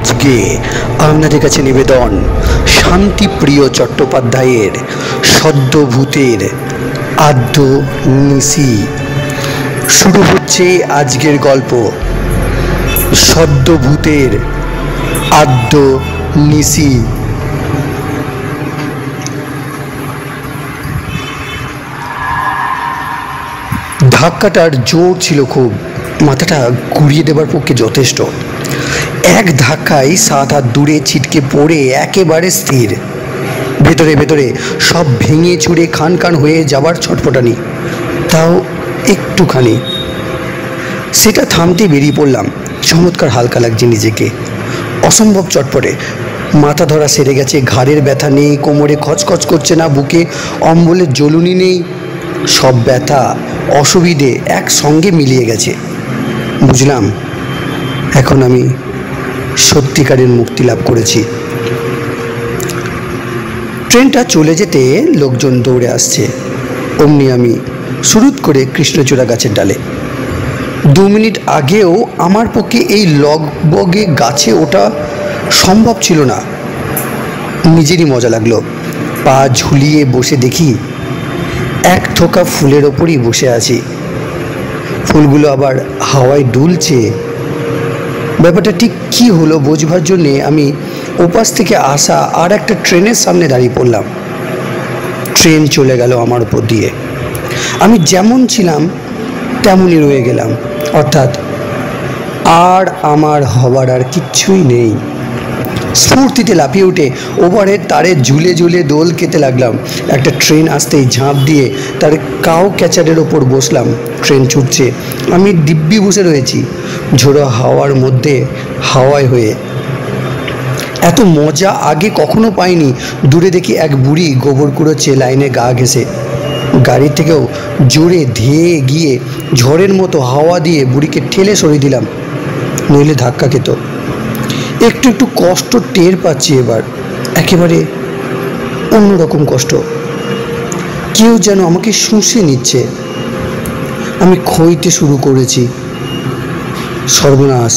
আজকে আপনাদের কাছে নিবেদন শান্তিপ্রিয় চট্টোপাধ্যায়ের সদ্যভূতের আদ্য নিশি। শুরু হচ্ছে আজকের গল্প সদ্যভূতের আদ্য নিশি। ধাক্কাটার জোর ছিল খুব, মাথাটা ঘুরিয়ে দেবার পক্ষে যথেষ্ট। এক ধাক্কায় 7 হাত দূরে ছিটকে পড়ে একেবারে স্থির। ভেতরে ভেতরে সব ভেঙে চুরে খান খান হয়ে যাবার ছটফটানি, তাও একটুখানি। সেটা থামতে বেরিয়ে পড়লাম। চমৎকার হালকা লাগছে নিজেকে, অসম্ভব চটপটে। মাথা ধরা সেরে গেছে, ঘাড়ের ব্যথা নেই, কোমরে খচখচ করছে না, বুকে অম্বলের জ্বলুনি নেই। সব ব্যথা অসুবিধে একসঙ্গে মিলিয়ে গেছে। বুঝলাম এখন আমি সত্যিকারের মুক্তি লাভ করেছি। ট্রেনটা চলে যেতে লোকজন দৌড়ে আসছে। অমনি আমি সুরুৎ করে কৃষ্ণচূড়া গাছের ডালে। 2 মিনিট আগেও আমার পক্ষে এই লগবগে গাছে ওঠা সম্ভব ছিল না। নিজেরই মজা লাগলো। পা ঝুলিয়ে বসে দেখি এক থোকা ফুলের ওপরই বসে আছি। ফুলগুলো আবার হাওয়ায় দুলছে। ব্যাপারটা ঠিক কী হলো বোঝবার জন্যে আমি ওপাশ থেকে আসা আর একটা ট্রেনের সামনে দাঁড়িয়ে পড়লাম। ট্রেন চলে গেল আমার উপর দিয়ে। আমি যেমন ছিলাম তেমনই রয়ে গেলাম, অর্থাৎ আর আমার হবার আর কিচ্ছুই নেই। স্ফূর্তিতে লাফিয়ে উঠে ওভারের তারে ঝুলে ঝুলে দোল খেতে লাগলাম। একটা ট্রেন আসতেই ঝাঁপ দিয়ে তার কাউ ক্যাচারের ওপর বসলাম। ট্রেন ছুটছে, আমি দিব্যি বসে রয়েছি ঝোড়ো হাওয়ার মধ্যে, হাওয়ায় হয়ে। এত মজা আগে কখনো পাইনি। দূরে দেখি এক বুড়ি গোবর কুড়োচ্ছে লাইনে গা ঘেঁষে। গাড়ি থেকেও জোরে ধেয়ে গিয়ে ঝড়ের মতো হাওয়া দিয়ে বুড়িকে ঠেলে সরিয়ে দিলাম, নইলে ধাক্কা খেত। একটু একটু কষ্ট টের পাচ্ছি এবার, একেবারে অন্যরকম কষ্ট। কেউ যেন আমাকে শুষে নিচ্ছে। আমি খইতে শুরু করেছি। সর্বনাশ,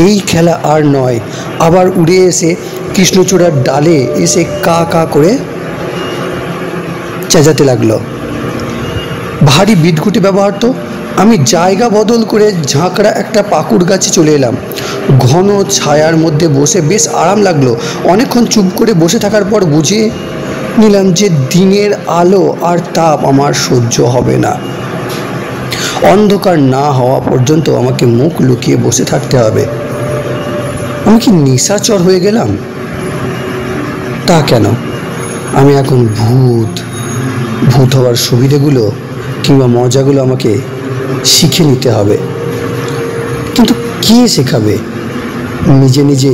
এই খেলা আর নয়। আবার উড়ে এসে কৃষ্ণচূড়ার ডালে এসে কা কা করে চেঁচাতে লাগলো। ভারী বিদঘুটে ব্যবহার তো। আমি জায়গা বদল করে ঝাঁকড়া একটা পাকুড় গাছে চলে এলাম। ঘন ছায়ার মধ্যে বসে বেশ আরাম লাগলো। অনেকক্ষণ চুপ করে বসে থাকার পর বুঝে নিলাম যে দিনের আলো আর তাপ আমার সহ্য হবে না। অন্ধকার না হওয়া পর্যন্ত আমাকে মুখ লুকিয়ে বসে থাকতে হবে। আমি কি নিশাচর হয়ে গেলাম? তা কেন, আমি এখন ভূত। ভূত হওয়ার সুবিধেগুলো কিংবা মজাগুলো আমাকে শিখে নিতে হবে। কিন্তু কে শেখাবে? নিজে নিজে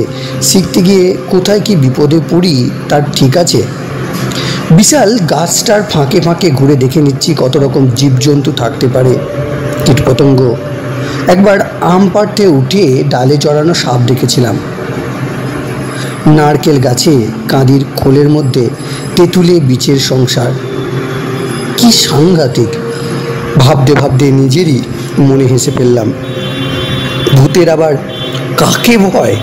শিখতে গিয়ে কোথায় কি বিপদে পড়ি তার ঠিক আছে? বিশাল গাছটার ফাঁকে ফাঁকে ঘুরে দেখে নিচ্ছি কত রকম জীবজন্তু থাকতে পারে, কীটপতঙ্গ। একবার আম পাড়তে উঠে ডালে চড়ানো সাপ দেখেছিলাম। নারকেল গাছে কাঁদির খোলের মধ্যে তেঁতুলে বীচের সংসার। কি সাংঘাতিক! ভাবতে ভাবতে নিজেরই মনে হেসে ফেললাম। ভূতের আবার কাকে ভয়?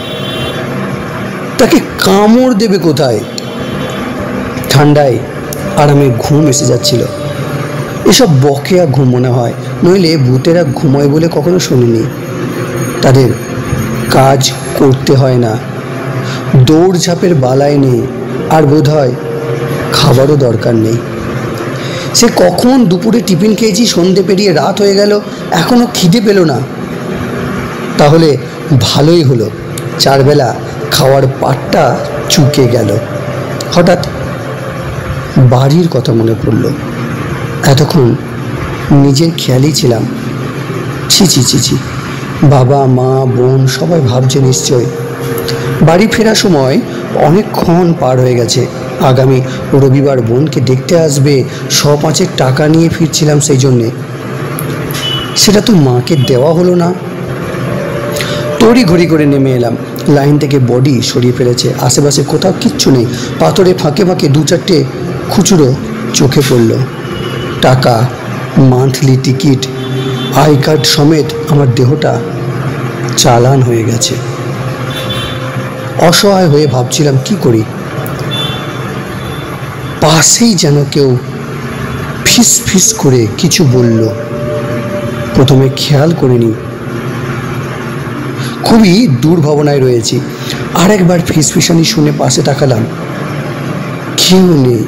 তাকে কামড় দেবে কোথায়? ঠান্ডায় আরামে ঘুম এসে যাচ্ছিল। এসব বকেয়া ঘুম মনে হয়, নইলে ভূতেরা ঘুমোয় বলে কখনো শুনিনি। তাদের কাজ করতে হয় না, দৌড়ঝাঁপের বালাই নেই, আর বোধ হয় খাবারও দরকার নেই। সে কখন দুপুরে টিফিন খেয়েছি, সন্ধে পেরিয়ে রাত হয়ে গেল, এখনও খিদে পেল না। তাহলে ভালোই হলো, 4 বেলা খাওয়ার পাটটা চুকে গেল। হঠাৎ বাড়ির কথা মনে পড়ল। এতক্ষণ নিজের খেয়ালই ছিলাম। ছি ছি ছি ছি, বাবা মা বোন সবাই ভাবছে নিশ্চয়। বাড়ি ফেরার সময় অনেকক্ষণ পার হয়ে গেছে। আগামী রবিবার বোনকে দেখতে আসবে, 100-5 টাকা নিয়ে ফিরছিলাম সেই জন্যে। সেটা তো মাকে দেওয়া হলো না। তড়ি ঘড়ি করে নেমে এলাম। লাইন থেকে বডি সরিয়ে ফেলেছে, আশেপাশে কোথাও কিচ্ছু নেই। পাথরে ফাঁকে ফাঁকে 2-4টে খুচরো চোখে পড়ল। টাকা, মান্থলি টিকিট, আই কার্ড সমেত আমার দেহটা চালান হয়ে গেছে। অসহায় হয়ে ভাবছিলাম কি করি। পাশেই যেন কেউ ফিস ফিস করে কিছু বলল। প্রথমে খেয়াল করিনি, খুবই দুর্ভাবনায় রয়েছি। আরেকবার ফিসফিসানি শুনে পাশে তাকালাম, কেউ নেই।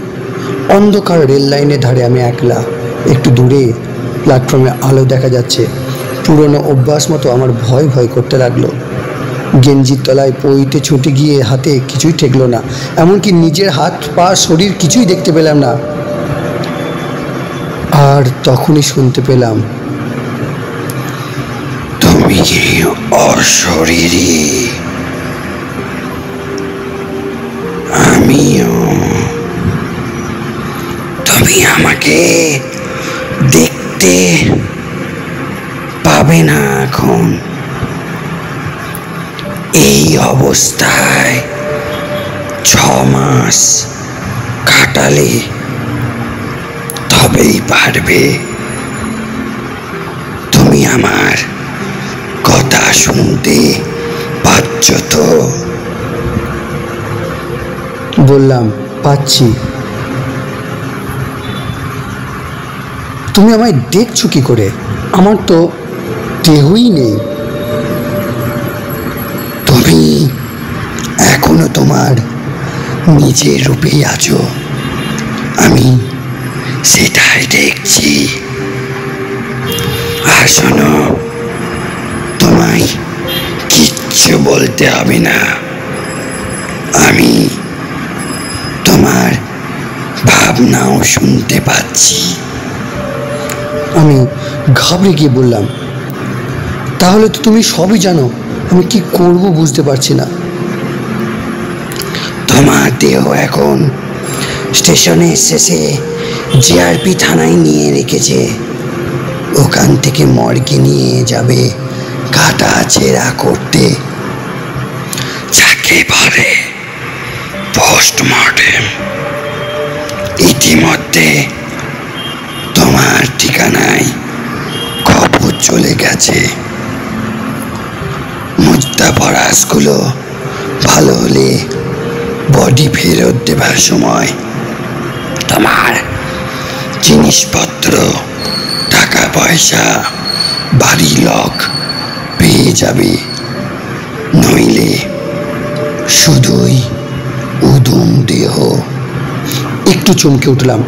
অন্ধকার রেল লাইনের ধারে আমি একলা। একটু দূরে প্ল্যাটফর্মে আলো দেখা যাচ্ছে। পুরনো অভ্যাস মতো আমার ভয় ভয় করতে লাগলো। গেঞ্জির তলায় পইতে ছুটে গিয়ে হাতে কিছুই ঠেকলো না, এমনকি নিজের হাত পা শরীর কিছুই দেখতে পেলাম না। আর তখনই শুনতে পেলাম, তুমি অশরীরী, আমিও। তুমি আমাকে দেখতে পাবে না এখন। এই অবস্থায় 6 মাস কাটালে তবেই পারবে। তুমি আমার কথা শুনতে পাচ্ছ তো? বললাম, পাচ্ছি। তুমি আমায় দেখছো কি করে? আমার তো দেহই নেই। তুমি এখনো তোমার নিজের রূপেই আছো, আমি সেটাই দেখছি। আর শোনো, তোমায় কিচ্ছু বলতে হবে না। আমি তোমার ভাবনাও শুনতে পাচ্ছি। আমি ঘাবড়ে গিয়ে বললাম, তাহলে তো তুমি সবই জানো, আমি কি করব বুঝতে পারছি না। তোমার দেহ এখন স্টেশনের শেষে জিআরপি থানায় নিয়ে রেখেছে। ওখান থেকে মর্গে নিয়ে যাবে কাটা ছেঁড়া করতে, যাকে বলে পোস্টমর্টেম। ইতিমধ্যে তোমার ঠিকানায় খবর চলে গেছে। মুদ্রাপরাশগুলো ভালো হলে বডি ফেরত দেবার সময় তোমার জিনিসপত্র, টাকা পয়সা, বাড়ি লক পেয়ে যাবে। নইলে শুধুই উদুম দেহ। একটু চমকে উঠলাম।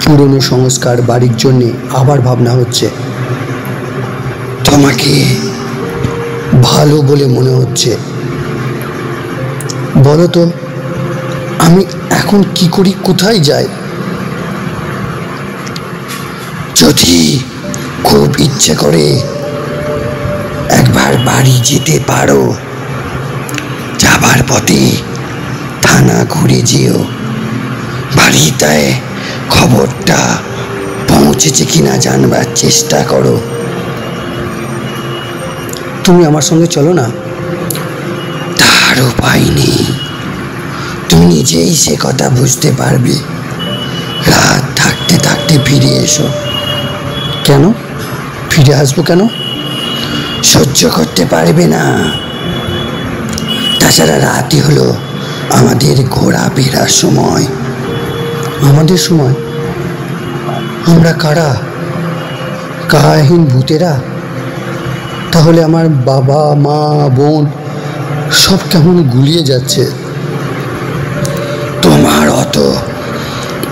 পুরনো সংস্কার বাড়ির জন্যে আবার ভাবনা হচ্ছে। তোমাকে ভালো বলে মনে হচ্ছে। বলো তো, আমি এখন কি করি, কোথায় যাই? যদি খুব ইচ্ছে করে একবার বাড়ি যেতে পারো, যাবার পথে থানা ঘুরে যেও। বাড়িতে খবরটা পৌঁছেছে কিনা জানবার চেষ্টা করো। তুমি আমার সঙ্গে চলো না? তার উপায় নেই, তুমি নিজেই সে কথা বুঝতে পারবে। রাত থাকতে থাকতে ফিরে এসো। কেন ফিরে আসবো? কেন? সহ্য করতে পারবে না? তাছাড়া রাতই হলো আমাদের ঘোরাফেরার সময়। আমাদের সময়? আমরা কারা? কায়াহীন ভূতেরা? তাহলে আমার বাবা মা বোন সব কেমন গুলিয়ে যাচ্ছে। তোমার অত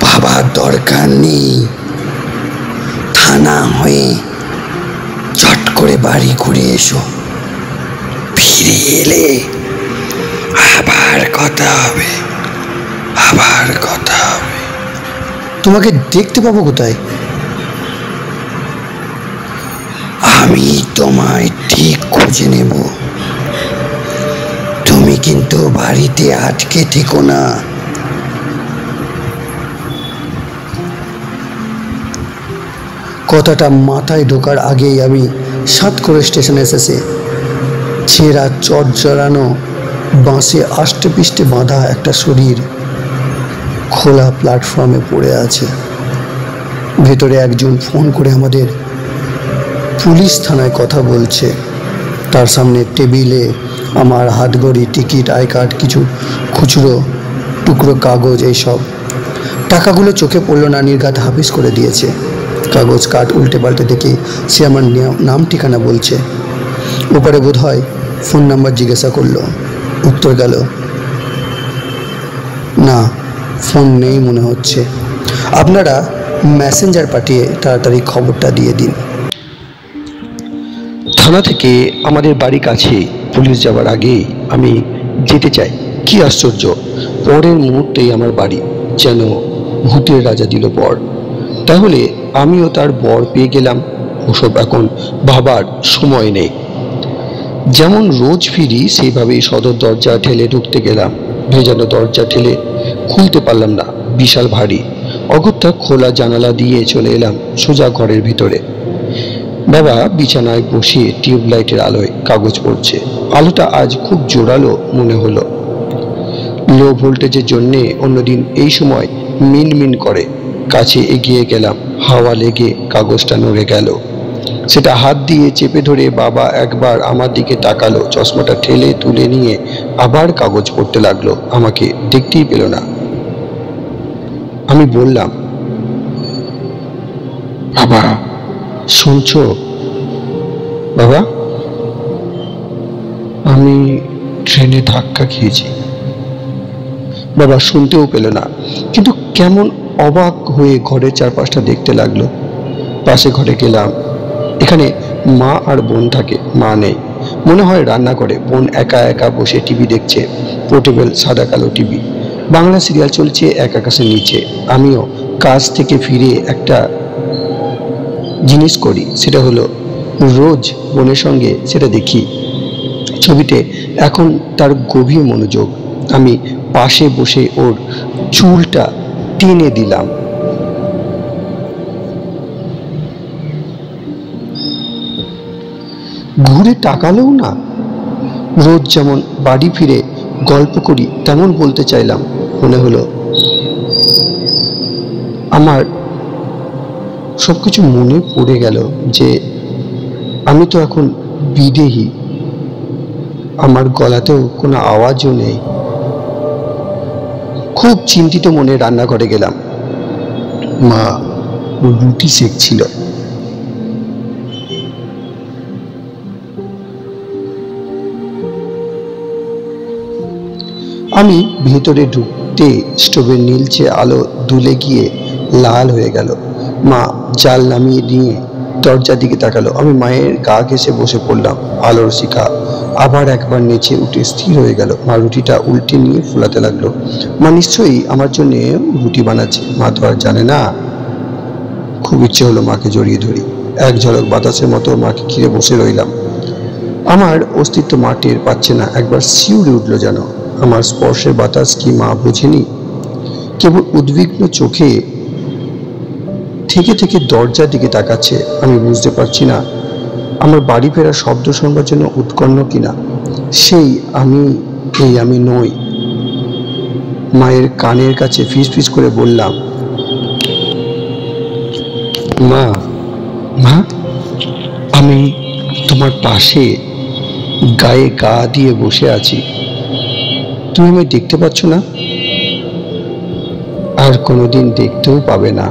ভাবার দরকার নেই। থানা হয়ে চট করে বাড়ি ঘুরে এসো। ফিরে এলে আবার কথা হবে, আবার কথা হবে। তোমাকে দেখতে পাবো কোথায়? আমি তোমায় ঠিক খুঁজে নেব। তুমি কিন্তু বাড়িতে আটকে থেকো না। কথাটা মাথায় ঢোকার আগেই আমি সাত করে স্টেশনে এসেছে। ছেঁড়া চট জড়ানো বাঁশে আষ্টে পিষ্টে বাঁধা একটা শরীর খোলা প্ল্যাটফর্মে পড়ে আছে। ভেতরে একজন ফোন করে আমাদের পুলিশ থানায় কথা বলছে। তার সামনে টেবিলে আমার হাতঘড়ি, টিকিট, আই কার্ড, কিছু খুচরো টুকরো কাগজ, এইসব। টাকাগুলো চোখে পড়লো না, নির্ঘাত হাফিস করে দিয়েছে। কাগজ কাঠ উল্টে পাল্টে দেখি সে আমার নাম ঠিকানা বলছে। ওপারে বোধ হয় ফোন নাম্বার জিজ্ঞাসা করলো, উত্তর গেল না, ফোন নেই মনে হচ্ছে। আপনারা মেসেঞ্জার পাঠিয়ে তাড়াতাড়ি খবরটা দিয়ে দিন। থানা থেকে আমাদের বাড়ি কাছে, পুলিশ যাওয়ার আগে আমি যেতে চাই। কি আশ্চর্য, পরের মুহূর্তেই আমার বাড়ি যেন ভূতের রাজা দিল বর। তাহলে আমিও তার বর পেয়ে গেলাম। ওসব এখন ভাবার সময় নেই। যেমন রোজ ফিরি সেইভাবেই সদর দরজা ঠেলে ঢুকতে গেলাম। ভেজানো দরজা ঠেলে খুলতে পারলাম না, বিশাল ভারী। অগত্যা খোলা জানালা দিয়ে চলে এলাম সোজা ঘরের ভিতরে। বাবা বিছানায় বসে টিউবলাইটের আলোয় কাগজ পড়ছে। আলোটা আজ খুব জোরালো মনে হলো। লো ভোল্টেজের জন্যে অন্যদিন এই সময় মিনমিন করে। কাছে এগিয়ে গেলাম, হাওয়া লেগে কাগজটা নড়ে গেল। সেটা হাত দিয়ে চেপে ধরে বাবা একবার আমার দিকে তাকালো, চশমাটা ঠেলে তুলে নিয়ে আবার কাগজ পড়তে লাগলো। আমাকে দেখতেই পেল না। আমি বললাম, বাবা শুনছো? বাবা, আমি ট্রেনে ধাক্কা খেয়েছি। বাবা শুনতেও পেল না, কিন্তু কেমন অবাক হয়ে ঘরের চারপাশটা দেখতে লাগলো। পাশে ঘরে গেলাম। এখানে মা আর বোন থাকে, মা নেই, মনে হয় রান্না করে। বোন একা একা বসে টিভি দেখছে, পোর্টেবল সাদা কালো টিভি। বাংলা সিরিয়াল চলছে এক আকাশের নিচে। আমিও কাজ থেকে ফিরে একটা জিনিস করি, সেটা হলো রোজ বোনের সঙ্গে সেটা দেখি। ছবিতে এখন তার গভীর মনোযোগ। আমি পাশে বসে ওর চুলটা টেনে দিলাম। ঘুরে তাকালেও না। রোজ যেমন বাড়ি ফিরে গল্প করি তেমন বলতে চাইলাম। মনে হলো আমার সবকিছু মনে পড়ে গেল যে আমি তো এখন বিদেহী, আমার গলাতেও কোনো আওয়াজও নেই। খুব চিন্তিত মনে রান্নাঘরে গেলাম। মা রুটি সেকছিল। আমি ভেতরে ঢুকতে স্টোভের নীলচে আলো দুলে গিয়ে লাল হয়ে গেল। মা জাল নামিয়ে নিয়ে দরজার দিকে তাকালো। আমি মায়ের গা ঘেঁষে বসে পড়লাম। আলোর শিখা আবার একবার নেচে উঠে স্থির হয়ে গেল। মা রুটিটা উল্টে নিয়ে ফুলাতে লাগলো। মা নিশ্চয়ই আমার জন্য রুটি বানাচ্ছে। মা তো আর জানে না। খুব ইচ্ছে হলো মাকে জড়িয়ে ধরি। এক ঝলক বাতাসের মতো মাকে ঘিরে বসে রইলাম। আমার অস্তিত্ব মা টের পাচ্ছে না। একবার শিউরে উঠলো যেন। আমার স্পর্শের বাতাস কি মা বোঝেনি? কেবল উদ্বিগ্ন চোখে থেকে থেকে দরজার দিকে তাকাচ্ছে। আমি বুঝতে পারছি না আমার বাড়ি ফেরার শব্দ শুনবার জন্য উৎকণ্ঠ কিনা। সেই আমি নই। মায়ের কানের কাছে ফিস ফিস করে বললাম, মা, মা, আমি তোমার পাশে গায়ে গা দিয়ে বসে আছি। তুমি আমায় দেখতে পাচ্ছ না? আর কোনোদিন দেখতেও পাবে না।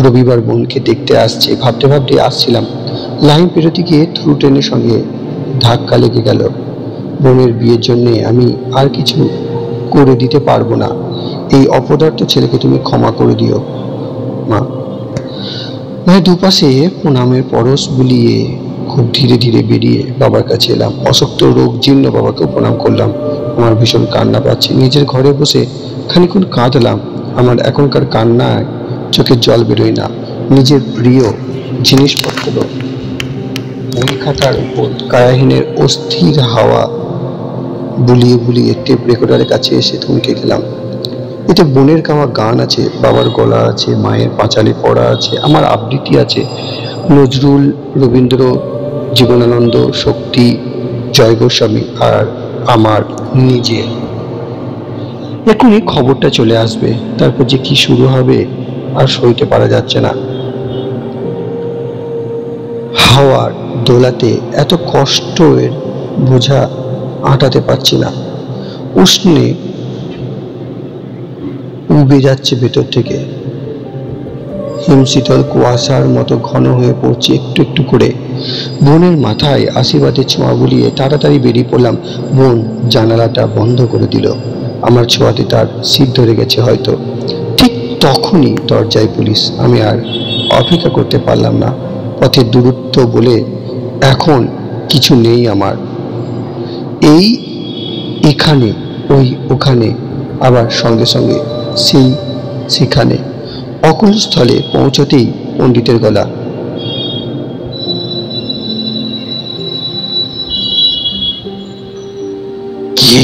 রবিবার বোনকে দেখতে আসছে ভাবতে ভাবতে আসছিলাম। লাইন পেরোতে গিয়ে থ্রু ট্রেনের সঙ্গে ধাক্কা লেগে গেল। বোনের বিয়ের জন্যে আমি আর কিছু করে দিতে পারবো না। এই অপদার্থ ছেলেকে তুমি ক্ষমা করে দিও মা। মায়ের দুপাশে প্রণামের পরশ বুলিয়ে খুব ধীরে ধীরে বেরিয়ে বাবার কাছে এলাম। অশক্ত রোগ জীর্ণ বাবাকেও প্রণাম করলাম। আমার ভীষণ কান্না পাচ্ছে। নিজের ঘরে বসে খানিক্ষণ কাঁদলাম। আমার এখনকার কান্নায় চোখের জল বেরোয় না। নিজের প্রিয় জিনিসপত্র বই খাতার উপর কায়াহীনের অস্থির হাওয়া বুলিয়ে বুলিয়ে টেপ রেকর্ডারের কাছে এসে থমকে গেলাম। এতে বোনের গাওয়া গান আছে, বাবার গলা আছে, মায়ের পাঁচালি পড়া আছে, আমার আবৃত্তি আছে, নজরুল, রবীন্দ্র, জীবনানন্দ, শক্তি, জয় গোস্বামী আর আমার নিজে। এখনই খবরটা চলে আসবে, তারপর যে কি শুরু হবে আর সইতে পারা যাচ্ছে না। হাওয়ার দোলাতে এত কষ্টের বোঝা আটাতে পারছি না, উষ্ণে উবে যাচ্ছে ভেতর থেকে। হিমশীতল কুয়াশার মতো ঘন হয়ে পড়ছে একটু একটু করে। বোনের মাথায় আশীর্বাদের ছোঁয়া বুলিয়ে তাড়াতাড়ি বেরিয়ে পড়লাম। বোন জানালাটা বন্ধ করে দিল। আমার ছোঁয়াতে তার শীত ধরে গেছে হয়তো। ঠিক তখনই দরজায় পুলিশ। আমি আর অপেক্ষা করতে পারলাম না। পথের দূরত্ব বলে এখন কিছু নেই আমার। এই এখানে, ওই ওখানে, আবার সঙ্গে সঙ্গে সেখানে। অকুল স্থলে পৌঁছতেই পণ্ডিতের গলা, কি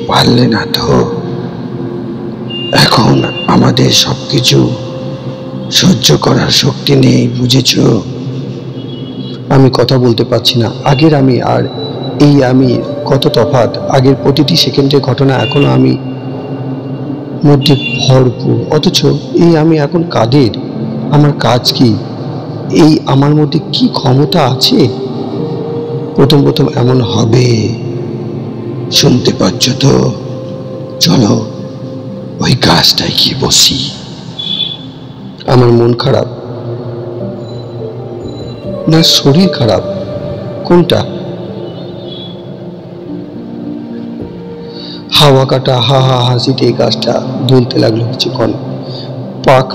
পারলে না তো? এখন আমাদের সবকিছু সহ্য করার শক্তি নেই, বুঝেছ? আমি কথা বলতে পারছি না। আগের আমি আর এই আমি কত তফাৎ। আগের প্রতিটি সেকেন্ডের ঘটনা এখনো আমি মধ্যে ভরপুর, অথচ এই আমি এখন কাদের? আমার কাজ কি? এই আমার মধ্যে কি ক্ষমতা আছে? প্রথম প্রথম এমন হবে, শুনতে পাচ্ছ তো? চলো ওই গাছটায় কি বসি। আমার মন খারাপ না শরীর খারাপ, কোনটা? হাওয়া কাটা হা হা হাসিতে গাছটা দুলতে লাগলো কিছুক্ষণ।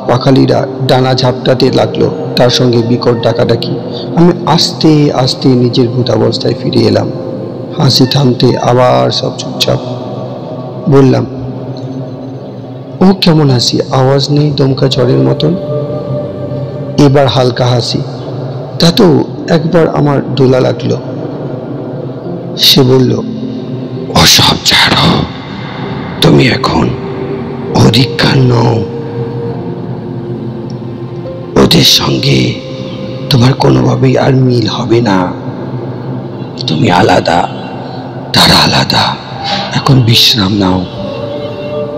পাখালিরা ডানা ঝাপটাতে লাগলো, তার সঙ্গে বিকট ডাকাডাকি। আমি আস্তে আস্তে নিজের ভূতাবস্থায় ফিরে এলাম। হাসি থামতে আবার সব চুপচাপ। বললাম, ও কেমন হাসি? আওয়াজ নেই, দমকা ঝড়ের মতন। এবার হালকা হাসি, তাতেও একবার আমার দোলা লাগলো। সে বলল, ওসব ছাড়ো, তুমি এখন অধিকার নও। ওদের সঙ্গে তোমার কোনোভাবেই আর মিল হবে না। তুমি আলাদা, তারা আলাদা। এখন বিশ্রাম নাও।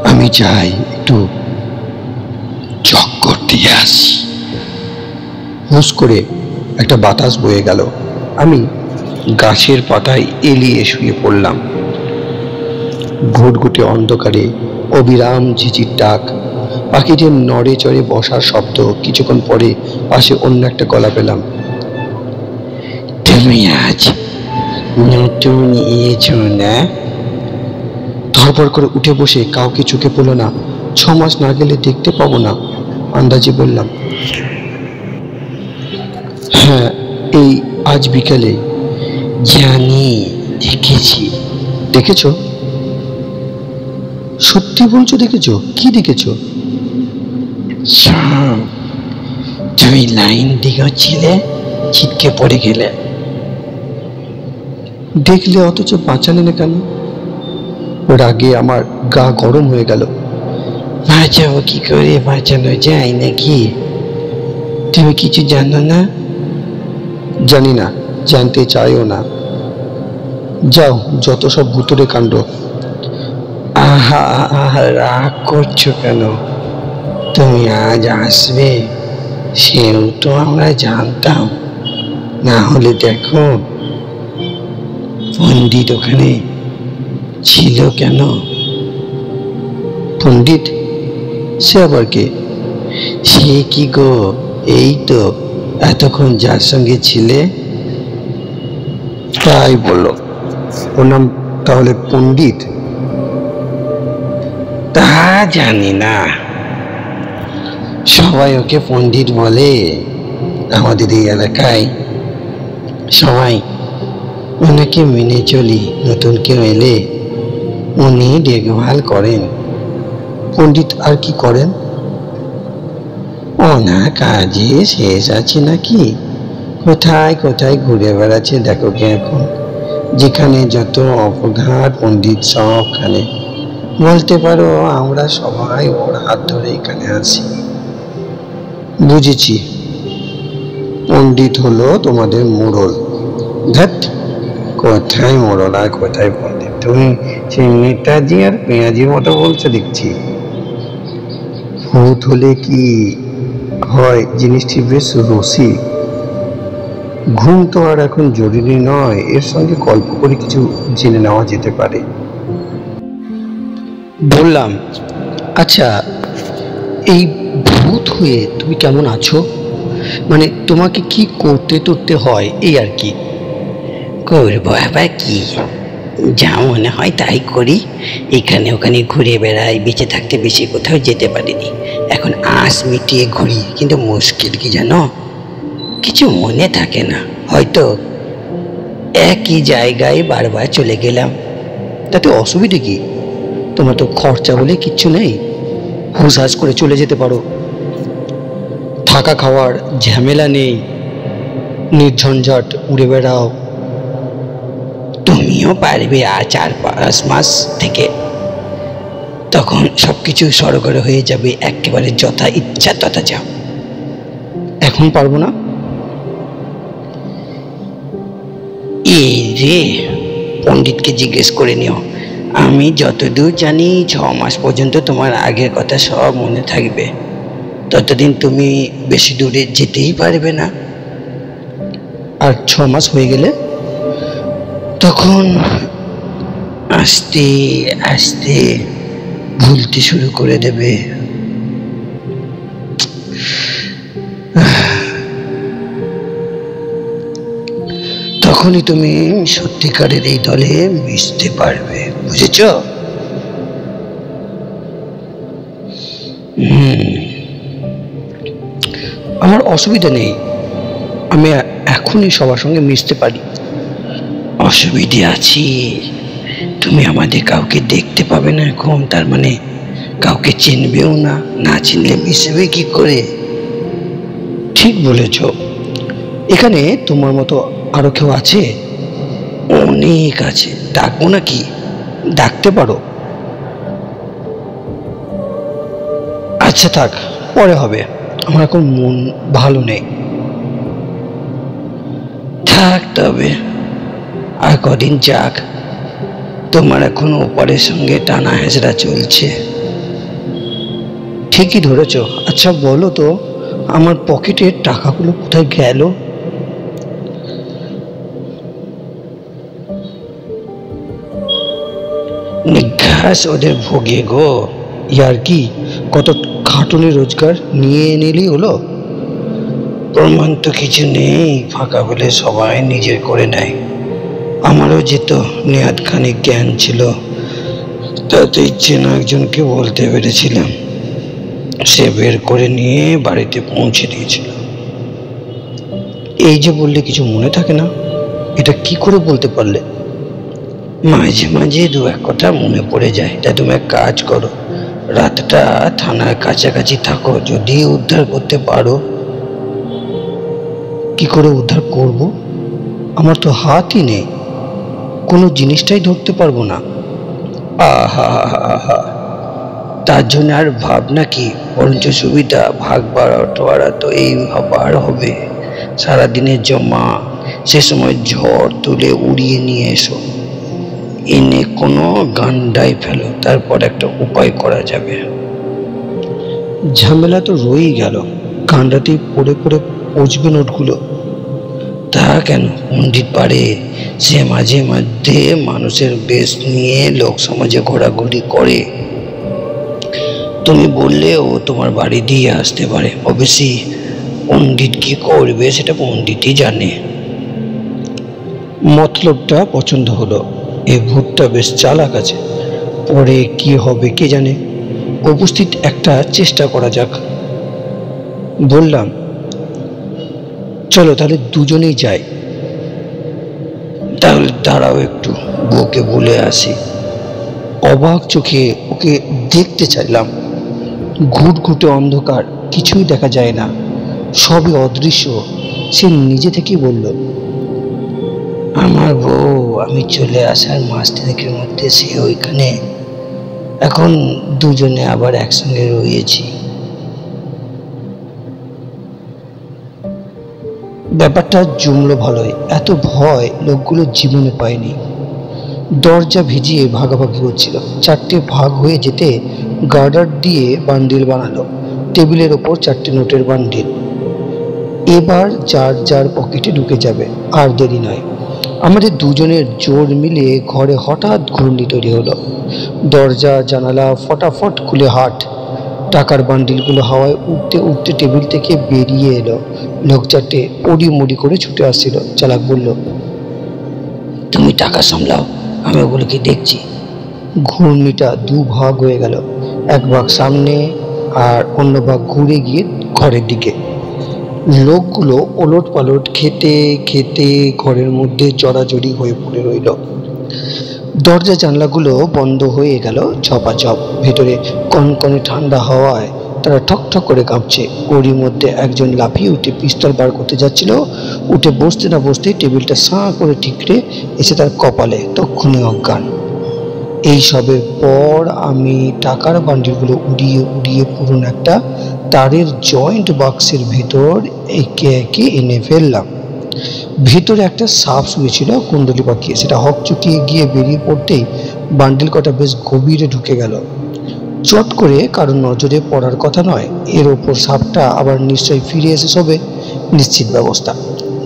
আমি যাই একটু চক্কর দিয়ে আসি। হুঁস করে একটা বাতাস বয়ে গেল। আমি গাছের পাতায় এলিয়ে শুয়ে পড়লাম। ঘুটঘুটে অন্ধকারে অবিরাম ঝিঝির ডাক, পাখিদের নড়ে চড়ে বসার শব্দ। কিছুক্ষণ পরে পাশে অন্য একটা গলা পেলাম। তুমি আজ নতুন এসেছো না? ধরপড় করে উঠে বসে কাউকে চোখে পড়লো না। 6 মাস না গেলে দেখতে পাবো না, আন্দাজে বললাম। হ্যাঁ, এই আজ বিকেলে। জানি, দেখেছি। দেখেছো? সত্যি বলছো? দেখেছো? কি দেখেছো? সব। তুমি লাইন দিগছিলে, ছিটকে পড়ে গেলে। দেখলে অথচ বাঁচালে না কেন? রাগে আমার গা গরম হয়ে গেল। বাঁচাবো কি করে? বাঁচানো যায় নাকি? তুমি কিছু জানো না? জানি না, জানতে চাইও না। যাও, যত সব ভুতুড়ে কাণ্ড। আহা আহা, রাগ করছো কেন? তুমি আজ আসবে সেও তো আমরা জানতাম। না হলে দেখো, পণ্ডিত ওখানে ছিল কেন? পণ্ডিত? সে আবার কে? সে কি গো, এই তো এতক্ষণ যার সঙ্গে ছিলে। তাই বললো? ওর নাম তাহলে পণ্ডিত? তা জানি না, সবাই ওকে পণ্ডিত বলে আমাদের এই এলাকায়। সবাই ওনাকে মেনে চলি। নতুন কেউ এলে উনি দেখভাল করেন। পণ্ডিত আর কি করেন? ওনার কাজে শেষ আছে নাকি? কোথায় কোথায় ঘুরে বেড়াচ্ছে দেখো কে এখন। যেখানে যত অপঘাত, পণ্ডিত সবখানে। বলতে পারো আমরা সবাই ওর হাত ধরে এখানে আসি। বুঝেছি, পণ্ডিত হলো তোমাদের মোড়ল। ধ্যাৎ, কোথায় মোড়ল আর কোথায় পণ্ডিত? তুমি সেই নেতাজি আর পেঁয়াজির মতো বলছো দেখছি। ভূত হলে কি হয় জিনিসটি বেশ রসিক। ঘুম তো আর এখন জরুরি নয়, এর সঙ্গে গল্প করে কিছু জেনে নেওয়া যেতে পারে। বললাম, আচ্ছা, এই ভূত হয়ে তুমি কেমন আছো? মানে তোমাকে কি করতে টরতে হয় এই আর কি? করবো আবার কি, যা মনে হয় তাই করি। এখানে ওখানে ঘুরে বেড়াই, বেঁচে থাকতে বেশি কোথাও যেতে পারিনি। এখন আঁশ মিটিয়ে ঘুরি, কিন্তু মুশকিল কি জানো, কিছু মনে থাকে না। হয়তো একই জায়গায় বারবার চলে গেলাম। তাতে অসুবিধে কি? তোমার তো খরচা বলে কিচ্ছু নেই, হুসহাস করে চলে যেতে পারো। থাকা খাওয়ার ঝামেলা নেই, নির্ঝঞ্ঝাট উড়ে বেড়াও। তুমিও পারবে আর 4-5 মাস থেকে, তখন সবকিছু সরগর হয়ে যাবে, একেবারে যথা ইচ্ছা তথা যাও। এখন পারবো না। এই রে, পণ্ডিতকে জিজ্ঞেস করে নিও। আমি যতদূর জানি 6 মাস পর্যন্ত তোমার আগের কথা সব মনে থাকবে। ততদিন তুমি বেশি দূরে যেতেই পারবে না। আর 6 মাস হয়ে গেলে? তখন আস্তে আস্তে ভুলতে শুরু করে দেবে। তখনই তুমি সত্যিকারের এই দলে মিশতে পারবে, বুঝেছ? আমার অসুবিধা নেই, আমি এখনই সবার সঙ্গে মিশতে পারি। অসুবিধে আছি, তুমি আমাদের কাউকে দেখতে পাবে না এখন, তার মানে কাউকে চিনবেও না। না চিনলে মিশবে কি করে? ঠিক বলেছ। এখানে তোমার মতো আরো কেউ আছে? অনেক আছে, ডাকবো নাকি? ডাকতে পারো। আচ্ছা থাক, পরে হবে, আমার এখন মন ভালো নেই। থাক তবে, আর কদিন যাক। তোমার এখন ওপরের সঙ্গে টানা হেঁচড়া চলছে। ঠিকই ধরেছ। আচ্ছা বলো তো, আমার পকেটের টাকাগুলো কোথায় গেল? নিঘাস ওদের ভোগে গো। ইয়ার কি, কত খাটুনি রোজগার নিয়ে নিলেই হলো? প্রমাণ তো কিছু নেই, ফাঁকা বলে সবাই নিজের করে নেয়। আমারও যেত নেহাত খানিক জ্ঞান ছিল, তাতে ইচ্ছে না একজনকে বলতে পেরেছিলাম, সে বের করে নিয়ে বাড়িতে পৌঁছে দিয়েছিল। এই যে বললে কিছু মনে থাকে না, এটা কি করে বলতে পারলে? মাঝে মাঝে 2-1 কথা মনে পড়ে যায়। তা তুমি এক কাজ করো, রাতটা থানার কাছাকাছি থাকো, যদি উদ্ধার করতে পারো। কি করে উদ্ধার করব? আমার তো হাতই নেই, কোনো জিনিসটাই ধরতে পারবো না। আহা, তার জন্য আর ভাবনা কি? বরঞ্চ সুবিধা, ভাগ বাড়াটোয়ারা তো এই হবার হবে। সারাদিনের জমা, সে সময় ঝড় তুলে উড়িয়ে নিয়ে এসো, এনে কোনো গান্ডায় ফেলো, তারপর একটা উপায় করা যাবে। ঝামেলা তো রয়েই গেল, কান্ডাতেই পড়ে পড়ে পচবে নোটগুলো। তা কেন, পণ্ডিত পারে। সে মাঝে মধ্যে মানুষের বেশ নিয়ে লোক সমাজে ঘোরাঘুরি করে। তুমি বললে ও তোমার বাড়ি দিয়ে আসতে পারে। অবশ্যই পণ্ডিত কি করবে সেটা পণ্ডিতই জানে। মতলবটা পছন্দ হলো। এই ভূতটা বেশ চালাক আছে, পরে কি হবে কে জানে। উপস্থিত একটা চেষ্টা করা যাক। বললাম, চলো তাহলে দুজনেই যাই। তাহলে দাঁড়াও একটু, বউকে বলে আসি। অবাক চোখে ওকে দেখতে চাইলাম। ঘুটঘুটে অন্ধকার, কিছুই দেখা যায় না, সবই অদৃশ্য। সে নিজে থেকেই বলল, আমার বউ আমি চলে আসার মাস 3 মধ্যে সে ওইখানে। এখন দুজনে আবার একসঙ্গে রয়েছি। ব্যাপারটা জমলো ভালোই। এত ভয় লোকগুলো জীবনে পায়নি। দরজা ভিজিয়ে ভাগাভাগি হচ্ছিল। 4টে ভাগ হয়ে যেতে গার্ডার দিয়ে বান্ডিল বানালো। টেবিলের ওপর 4টে নোটের বান্ডিল। এবার যার যার পকেটে ঢুকে যাবে, আর দেরি নয়। আমাদের দুজনের জোর মিলে ঘরে হঠাৎ ঘূর্ণি তৈরি হলো। দরজা জানালা ফটাফট খুলে হাট। টাকার বান্ডিলগুলো হাওয়ায় উঠতে উঠতে টেবিল থেকে বেরিয়ে এলো। লোক চারটে ওডি মুড়ি করে ছুটে আসছিল। চালাক বলল, তুমি টাকা সামলাও, আমি ওগুলোকে দেখছি। ঘূর্ণিটা দুভাগ হয়ে গেল, এক ভাগ সামনে আর অন্য ভাগ ঘুরে গিয়ে ঘরের দিকে। লোকগুলো ওলট পালট খেতে খেতে ঘরের মধ্যে জড়াজড়ি হয়ে পড়ে রইল। দরজা জানলাগুলো বন্ধ হয়ে গেল ঝপাঝপ। ভেতরে কনকনে ঠান্ডা হাওয়ায় তারা ঠক ঠক করে কাঁপছে। ওরই মধ্যে একজন লাফিয়ে উঠে পিস্তল বার করতে যাচ্ছিল। উঠে বসতে না বসতেই টেবিলটা সাঁ করে ঠিকরে এসে তার কপালে, তক্ষুনি অজ্ঞান। এইসবের পর আমি টাকার বান্ডিলগুলো উড়িয়ে উড়িয়ে পুরনো একটা তারের জয়েন্ট বাক্সের ভেতর একে একে এনে ফেললাম। ভেতরে একটা সাপ শুয়েছিল কুণ্ডলি পাকিয়ে। সেটা হকচকিয়ে গিয়ে বেরিয়ে পড়তেই বান্ডিল কটা বেশ গভীরে ঢুকে গেল। চট করে কারোর নজরে পড়ার কথা নয়, এর ওপর সাপটা আবার নিশ্চয়ই ফিরে এসে শোবে, নিশ্চিত ব্যবস্থা।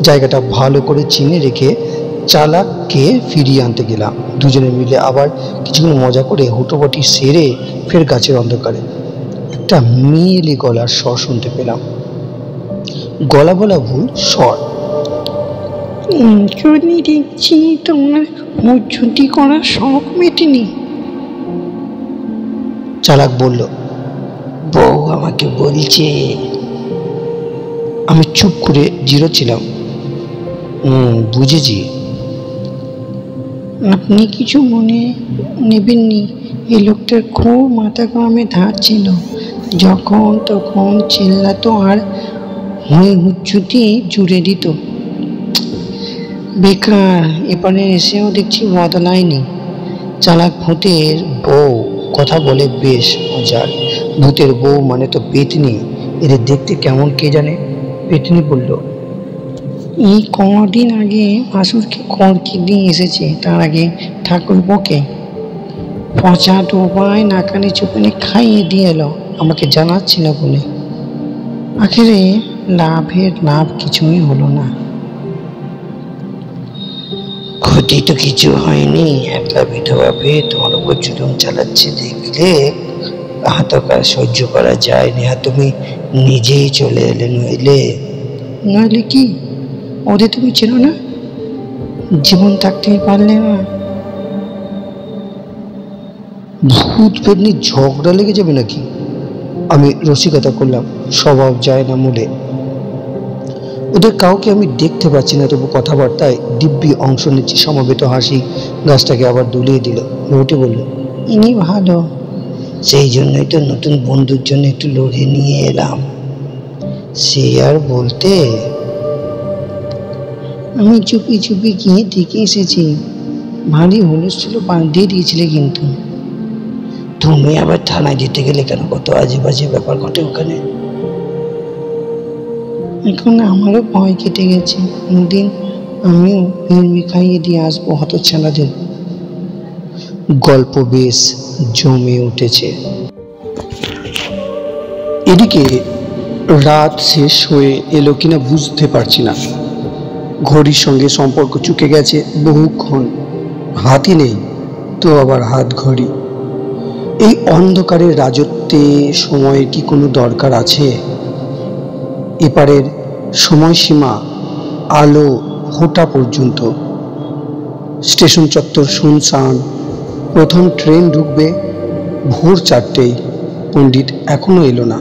জায়গাটা ভালো করে চিনে রেখে চালাককে ফিরিয়ে আনতে গেলাম। দুজনে মিলে আবার কিছুক্ষণ মজা করে হুটোপাটি সেরে ফের গাছের অন্ধকারে একটা মেয়েলি গলার স্বর শুনতে পেলাম। গলা বলা ভুল, স্বর। যদি দেখছি তোমার হুজ্জুতি করার শখ মেটেনি। চালাক বলল, বউ আমাকে বলছে। আমি চুপ করে জিরোচ্ছিলাম। বুঝেছি। আপনি কিছু মনে নেবেননি, এই লোকটার খুব মাথা কামে ধার ছিল। যখন তখন চিল্লাতো আর হুজ্জুতি জুড়ে দিত। বেকার, এপারে এসেও দেখছি বদলায়নি। চালাক ভূতের বউ কথা বলে বেশ মজার। ভূতের বউ মানে তো পেতনি। এদের দেখতে কেমন কে জানে। পেতনি বলল, এই কদিন আগে ভাসুরকে কড়কি দিয়ে এসেছে, তার আগে ঠাকুরপোকে পচা ডোবায় নাকানি চুপানি খাইয়ে দিয়ে এলো, আমাকে জানাচ্ছিল বলে। আখেরে লাভের লাভ কিছুই হলো না। ক্ষতি তো কিছু হয়নি, একলা বিধবা পেয়ে তোমার উপর জুলুম চালাচ্ছে দেখলে হাতকার সহ্য করা যায় না। তুমি নিজেই চলে এলে, নইলে কি ওদের তুমি চেনো না? জীবন থাকতেই পারলে না। ভূত পেতনি ঝগড়া লেগে যাবে নাকি? আমি রসিকতা করলাম, স্বভাব যায় না মূলে। ওদের কাউকে আমি দেখতে পাচ্ছি না, তবু কথাবার্তায় দিব্যি অংশ নিচ্ছি। সমবেত হাসি গাছটাকে আবার দুলিয়ে দিল। রুটি বলল, ইনি ভালো। সেই জন্যই তো নতুন বন্ধুর জন্য একটু লড়ে নিয়ে এলাম। সে আর বলতে। আমি চুপি চুপি গিয়ে দেখে এসেছি। ভারী হুলস্থুল বাঁধিয়ে দিয়েছিলে কিন্তু। তুমি আবার থানায় যেতে গেলে কেন? কত আজে বাজে ব্যাপার ঘটে ওখানে। এখন আমারও ভয় কেটে গেছে। কোনদিন আমিও ভিড়মি খাইয়ে দিয়ে আসবো হতচ্ছাড়াদের। গল্প বেশ জমে উঠেছে। এদিকে রাত শেষ হয়ে এলো কিনা বুঝতে পারছি না। ঘড়ির সঙ্গে সম্পর্ক চুকে গেছে বহুক্ষণ। হাতই নেই তো আবার হাত ঘড়ি। এই অন্ধকারের রাজত্বে সময়ের কি কোনো দরকার আছে? এপারের সময়সীমা আলো ফোটা পর্যন্ত। স্টেশন চত্বর শুনশান। প্রথম ট্রেন ঢুকবে ভোর 4টেই। পণ্ডিত এখনো এলো না।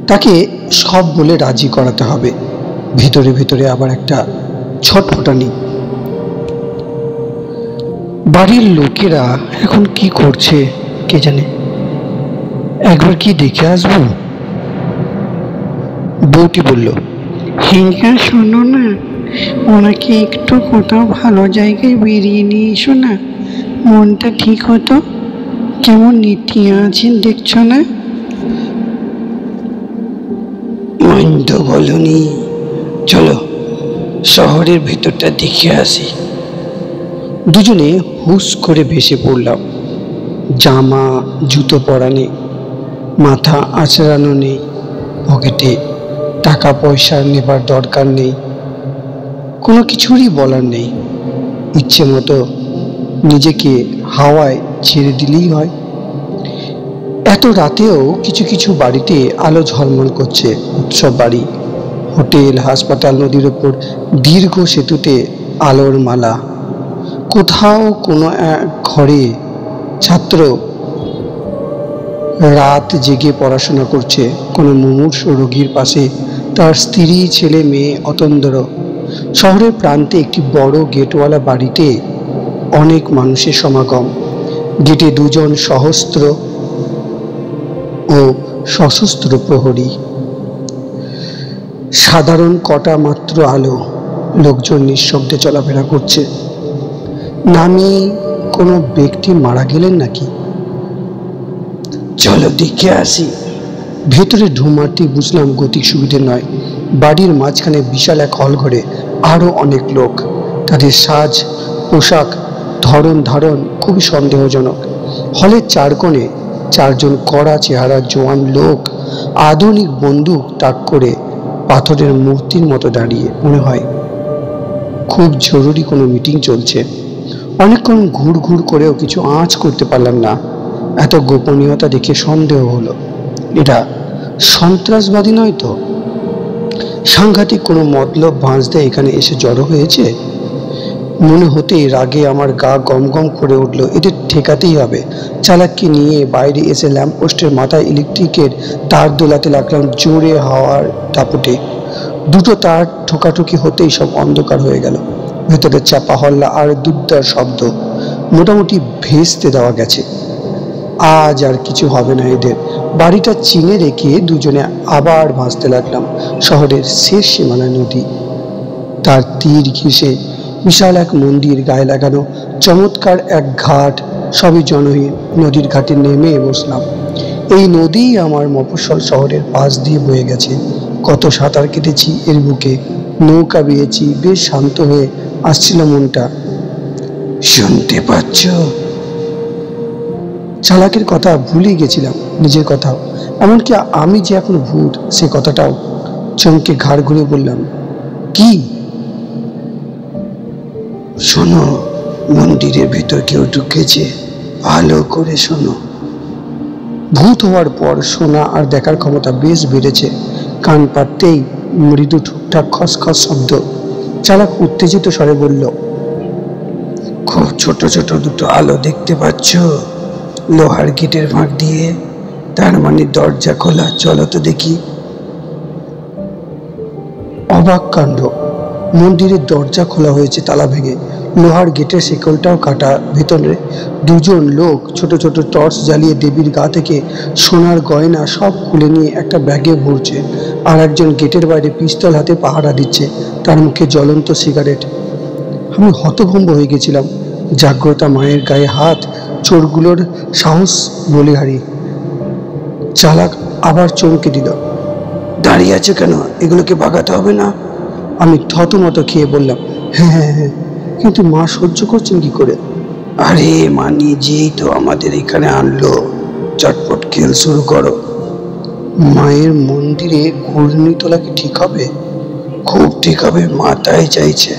তাকে সব বলে রাজি করাতে হবে। ভিতরে ভিতরে আবার একটা ছটফটানি। বাড়ির লোকেরা এখন কি করছে কে জানে। একবার কি দেখে আসবো? বউটি বলল, হিংসা শোনো না, ওনাকে একটু কোথাও ভালো জায়গায় বেরিয়ে নিয়ে এসো না, মনটা ঠিক হতো। কেমন নেতিয়ে আছেন দেখছো না? মন্দ বলনি, চলো শহরের ভেতরটা দেখে আসি। দুজনে হুস করে ভেসে পড়লাম। জামা জুতো পরা নেই, মাথা আঁচড়ানো নেই, পকেটে টাকা পয়সা নেবার দরকার নেই, কোনো কিছুরই বলার নেই। ইচ্ছে মতো নিজেকে হাওয়ায় ছেড়ে দিলেই হয়। এত রাতেও কিছু কিছু বাড়িতে আলো ঝলমল করছে। উৎসব বাড়ি, হোটেল, হাসপাতাল, নদীর ওপর দীর্ঘ সেতুতে আলোর মালা। কোথাও কোনো এক ঘরে ছাত্র রাত জেগে পড়াশোনা করছে, কোনো মুমূর্ষু রোগীর পাশে তার স্ত্রী, ছেলে, মেয়ে অতন্দ্র। শহরের প্রান্তে একটি বড় গেটওয়ালা বাড়িতে অনেক মানুষের সমাগম। গেটে দুজন সহস্র ও সশস্ত্র প্রহরী। সাধারণ কটা মাত্র আলো, লোকজন নিঃশব্দে চলাফেরা করছে। নামি কোনো ব্যক্তি মারা গেলেন নাকি? চলো দেখে আসি। ভেতরে ঢুমাতেই বুঝলাম গতিক সুবিধে নয়। বাড়ির মাঝখানে বিশাল এক হল ঘরে আরো অনেক লোক। তাদের সাজ পোশাক, ধরন ধারণ খুবই সন্দেহজনক। হলের চার কোণে চারজন কড়া চেহারা জোয়ান লোক আধুনিক বন্দুক তাক করে পাথরের মূর্তির মতো দাঁড়িয়ে। মনে হয় খুব জরুরি কোনো মিটিং চলছে। অনেকক্ষণ ঘুর ঘুর করেও কিছু আঁচ করতে পারলাম না। এত গোপনীয়তা দেখে সন্দেহ হলো, এরা সন্ত্রাসবাদী নয় তো? সাংঘাতিক কোনো মতলব ভাঁজতে এখানে এসে জড়ো হয়েছে। মনে হতেই রাগে আমার গা গম গম করে উঠল। এদের ঠেকাতেই হবে। চালাককে নিয়ে বাইরে এসে ল্যাম্পপোস্টের মাথায় ইলেকট্রিকের তার দোলাতে লাগলাম জোরে হাওয়ার দাপটে। দুটো তার ঠোকাঠুকি হতেই সব অন্ধকার হয়ে গেল। ভেতরে চাপা হল্লা আর দুধদার শব্দ মোটামুটি ভেস্তে দেওয়া গেছে। আজ আর কিছু হবে না এদের। বাড়িটা চিনে রেখে দুজনে আবার ভাসতে লাগলাম। শহরের শেষ সীমানা নদী, তার তীর ঘেঁষে বিশাল এক মন্দির, গায়ে লাগানো চমৎকার এক ঘাট, সবই জনহীন। নদীর ঘাটে নেমে বসলাম। এই নদী আমার মফস্বল শহরের পাশ দিয়ে বয়ে গেছে। কত সাঁতার কেটেছি এর বুকে, নৌকা বেয়েছি, বেশ শান্ত হয়ে আসছিল মনটা। শুনতে পাচ্ছ? চালাকের কথা ভুলে গেছিলাম, নিজের কথাও। এমনকি আমি যে এখন ভূত সে কথাটাও। চমকে ঘাড় ঘুরে বললাম, কি? শোনো, মন্দিরের ভেতর কেউ ঢুকেছে, ভালো করে শোনো। ভূত হওয়ার পর শোনা আর দেখার ক্ষমতা বেশ বেড়েছে। কান পাততেই মৃদু ঠুকঠাক খসখস শব্দ। চালাক উত্তেজিত স্বরে বলল, খুব ছোট ছোট দুটো আলো দেখতে পাচ্ছ লোহার গেটের ফাঁক দিয়ে? তার মানে দরজা খোলা। চলো তো দেখি। অবাক কাণ্ড! মন্দিরের দরজা খোলা হয়েছে তালা ভেঙে, লোহার গেটের শিকলটাও কাটা। ভেতরে দুজন লোক ছোট ছোট টর্চ জ্বালিয়ে দেবীর গা থেকে সোনার গয়না সব খুলে নিয়ে একটা ব্যাগে ভরছে। আর একজন গেটের বাইরে পিস্তল হাতে পাহারা দিচ্ছে, তার মুখে জ্বলন্ত সিগারেট। আমি হতভম্ব হয়ে গেছিলাম। জাগ্রতা মায়ের গায়ে হাত, চোরগুলোর সাহস বলিহারি। চালাক আবার চমকে দিল, দাঁড়িয়ে আছে কেন? এগুলোকে ভাগাতে হবে না? আমি থতমত খেয়ে বললাম, হ্যাঁ হ্যাঁ হ্যাঁ। কিন্তু মা সহ্য করছেন কি করে? আরে মানি যেই তো আমাদের এখানে আনলো, চটপট খেল শুরু করো। মায়ের মন্দিরে ঘূর্ণি তোলা কি ঠিক হবে? খুব ঠিক হবে, মা তাই চাইছে।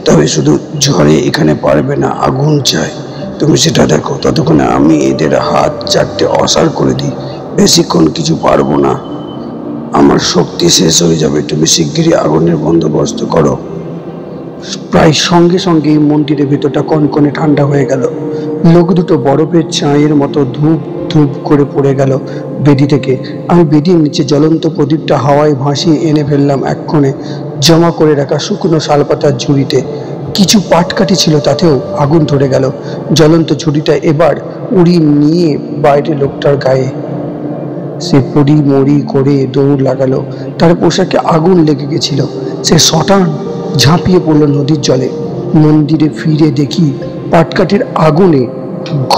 তবে শুধু ঝড়ে এখানে পারবে না, আগুন চাই। তুমি সেটা দেখো, ততক্ষণে আমি এদের হাত চারটে অসাড় করে দিই। বেশিক্ষণ কিছু পারবো না, আমার শক্তি শেষ হয়ে যাবে। তুমি শিগগিরই আগুনের বন্দোবস্ত করো। প্রায় সঙ্গে সঙ্গেই মন্দিরের ভেতরটা কনকনে ঠান্ডা হয়ে গেল। লোক দুটো বরফের ছাঁয়ের মতো ধূপ ধূপ করে পড়ে গেল বেদি থেকে। আমি বেদির নিচে জ্বলন্ত প্রদীপটা হাওয়ায় ভাসিয়ে এনে ফেললাম এক্ষণে জমা করে রাখা শুকনো শালপাতার ঝুড়িতে। কিছু পাটকাঠি ছিল, তাতেও আগুন ধরে গেল। জ্বলন্ত ঝুড়িটা এবার উড়িয়ে নিয়ে বাইরে লোকটার গায়ে। সে পড়ি মরি করে দৌড় লাগালো। তার পোশাকে আগুন লেগে গেছিল। সে শটান ঝাঁপিয়ে পড়ল নদীর জলে। মন্দিরে ফিরে দেখি পাটকাঠির আগুনে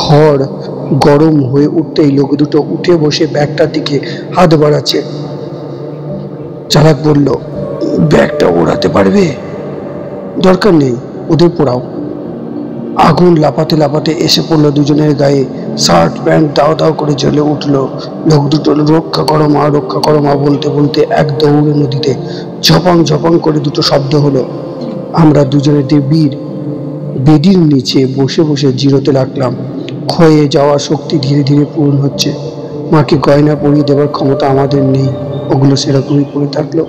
ঘর গরম হয়ে উঠতেই লোক দুটো উঠে বসে ব্যাগটার দিকে হাত বাড়াচ্ছে। চালাক বলল, ব্যাগটা ওড়াতে পারবে? দরকার নেই, ওদের পোড়াও। আগুন লাফাতে লাফাতে এসে পড়লো দুজনের গায়ে। শার্ট প্যান্ট দাও দাও করে জ্বলে উঠলো। লোক দুটো রক্ষা করো মা বলতে বলতে এক দৌড়ে নদীতে ঝপাং ঝপাং করে দুটো শব্দ হলো। আমরা দুজনে বেদির নিচে বসে বসে জিরোতে লাগলাম। ক্ষয়ে যাওয়া শক্তি ধীরে ধীরে পূরণ হচ্ছে। মাকে গয়না পরিয়ে দেওয়ার ক্ষমতা আমাদের নেই, ওগুলো সেরকমই পড়ে থাকলো।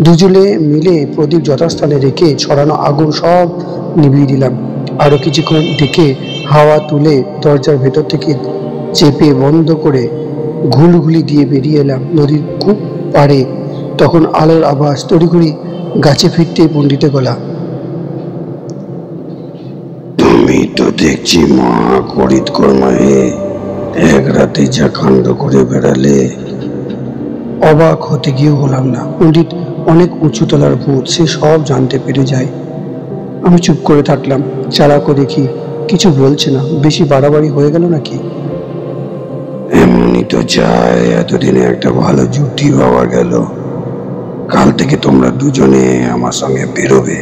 দুজনে মিলে প্রদীপ যথাস্থানে রেখে ছড়ানো আগুন সব নিভিয়ে দিলাম। আরো কিছুক্ষণ দেখে হাওয়া তুলে দরজার ভেতর থেকে চেপে বন্ধ করে ঘুলঘুলি দিয়ে বেরিয়ে এলাম নদীর খুব পাড়ে। তখন আলোর আভাস, তড়িঘড়ি গাছে ফিরতে পণ্ডিতে গলা, তুমি তো দেখছি মা করিত কর্মাহে এক রাতে যা কাণ্ড করে বেড়ালে। অবাক হতে গিয়েও হলাম না। পণ্ডিত অনেক উঁচু তলার ভূত, সে সব জানতে পেরে যায়। আমি চুপ করে থাকলাম। চালাকও দেখি কিছু বলছে না। বেশি বাড়াবাড়ি হয়ে গেল নাকি? এমনই তো চাই, এতদিনে একটা ভালো জুটি পাওয়া গেল। কাল থেকে তোমরা দুজনে আমার সঙ্গে বেরোবে।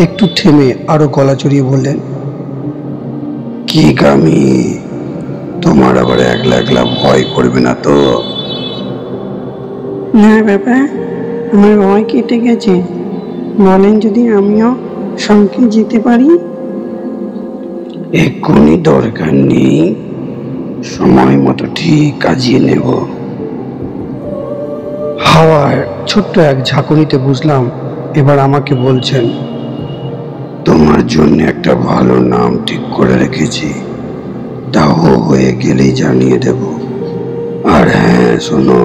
একটু থেমে আরো গলা চড়িয়ে বললেন, কি কামি, তোমার আবার একলা একলা ভয় করবে না তো? না বাবা, আমার ভয় কেটে গেছে। বলেন যদি আমিও সঙ্গে যেতে পারি। এক্ষুনি দরকার নেই, সময় মতো ঠিক কাজিয়ে নেব। হাওয়ার ছোট্ট এক ঝাঁকুনিতে বুঝলাম এবার আমাকে বলছেন, তোমার জন্য একটা ভালো নাম ঠিক করে রেখেছি, দাহ হয়ে গেলেই জানিয়ে দেব। আর হ্যাঁ শোনো,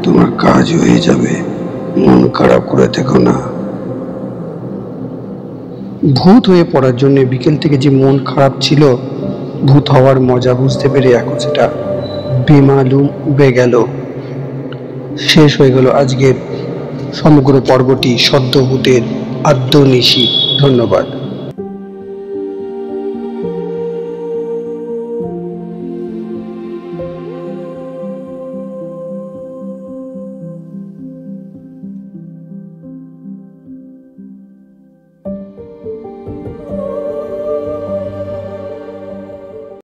তোমার কাজ হয়ে যাবে, মন খারাপ করে থেকো না। ভূত হয়ে পড়ার জন্য বিকেল থেকে যে মন খারাপ ছিল, ভূত হওয়ার মজা বুঝতে পেরে এখন সেটা বেমালুম উবে গেল। শেষ হয়ে গেল আজকের সমগ্র পর্বটি সদ্য ভূতের আদ্য নিশি। ধন্যবাদ।